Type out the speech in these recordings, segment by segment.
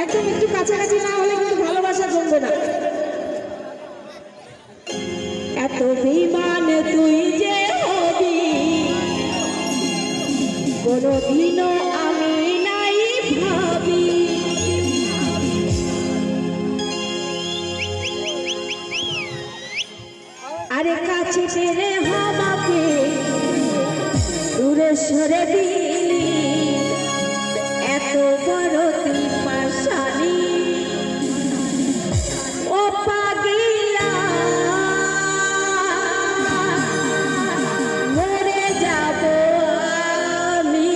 একদম একটু কাছাকাছি না হলে কিন্তু ভালোবাসা জমবে না। এত বেঈমান তুই যে হবি কোনদিনও আমি নাই ভাবি। আরে কাছে টেনে আমাকে দূরে সরে দিলি, এত বড় তুই পাশানি ও পাগিলা, মরে যাব আমি।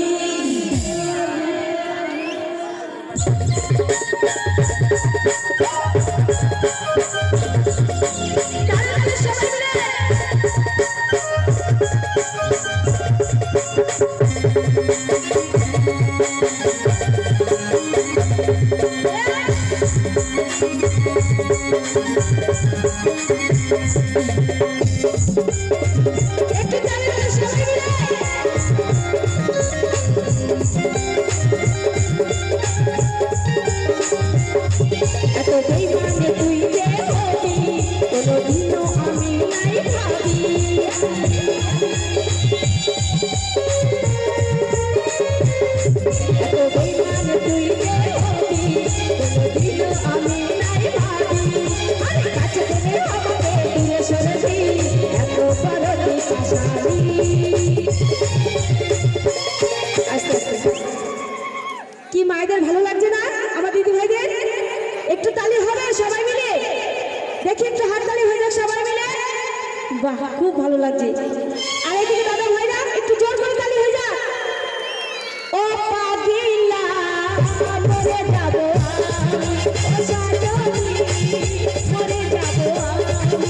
এত বেঈমানে তুই যে হবি কোনদিনও আমি নাই ভাবি। এত বেঈমানে তুই যে হবি কোনদিনও আমি নাই ভাবি। আরে কাছে টেনে আমাকে দূরে সরে দিলি, এত বড় তুই পাশানি। আস্তে আস্তে কি মায়েদের ভালো লাগছে না আমার দিদি ভাইদের? একটু তালি হবে সবাই মিলে, দেখি একটু হাত তালি হয়ে যাক সবাই মিলে। বাহ, খুব ভালো লাগছে। আর এদিকে দাদা ভাইরা একটু জোর করে তালি হয়ে যাক। ও পাগিলা মরে যাব আমি, ও সাজনি মরে যাব আমি।